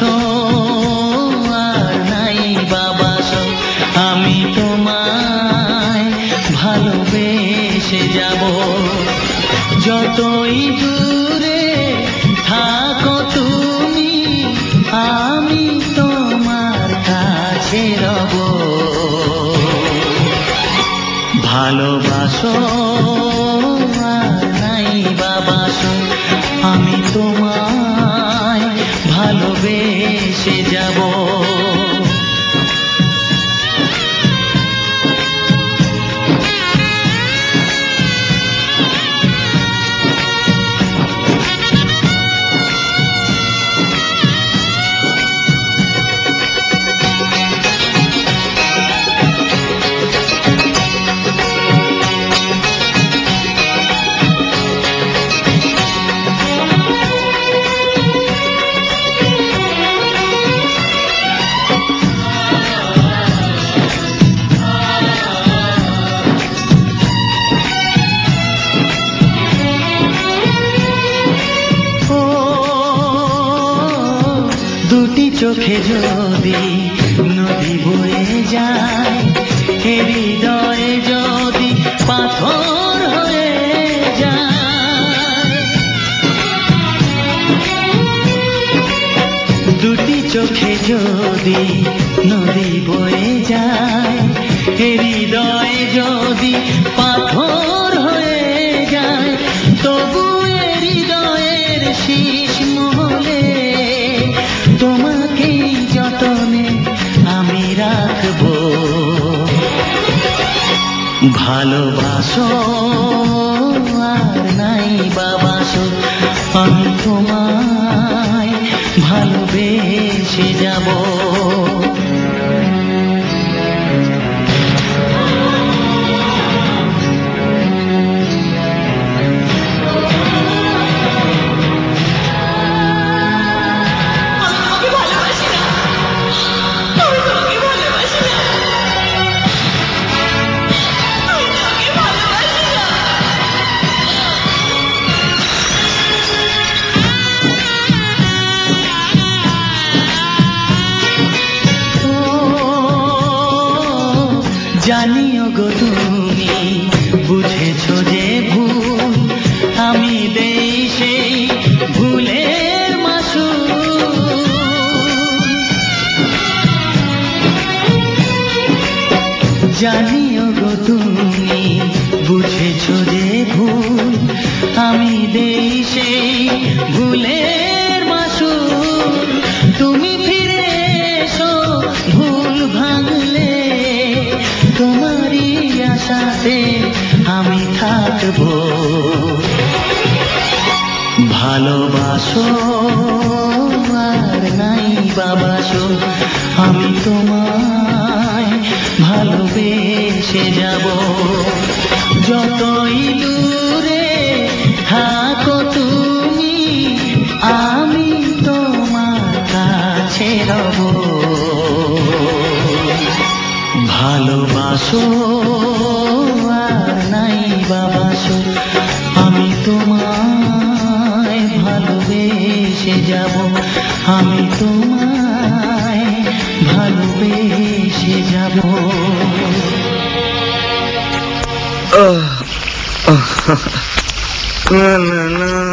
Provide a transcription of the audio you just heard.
ভালোবাসো আর নাই বাবাসো, আমি তোমায় ভালোবেসে যাব। যতই দূরে থাকো তুমি, আমি তোমার কাছে রব। ভালোবাসো আর নাই বাবাসো, আমি তোমায় ভালোবেসে যাব। দুটি চোখে যদি নদী বয়ে যায়, হৃদয়ে যদি পাথর হয়ে যায়। দুটি চোখে যদি নদী বয়ে যায়, হৃদয়ে যদি পাথর হয়ে যায়, তবু হৃদয়ের শীষ মহলে তোমাকে যতনে আমি রাখবো। ভালোবাসো আর নাই বাবাসো, আমি তোমায় ভালোবেসে যাব। জানিও গো তুমি বুঝেছো যে ভুল, আমি দেই সেই ভুলের মাসুল। জানিও গো তুমি বুঝেছো যে ভুল, আমি দেই সেই ভুলের মাসুল। তুমি ফিরে এসো ভুল ভাঙলে, তোমারই আশাতে আমি থাকবো। ভালোবাসো আর নাই বাবাসো, আমি তোমায় ভালোবেসে যাব। যতই দূরে থাকো তুমি, আমি তোমার কাছে রব। ভালোবাসো আর নাই বাবাসো, আমি তোমায় ভালোবেসে যাব। আমি তোমায় ভালোবেসে যাব। না না না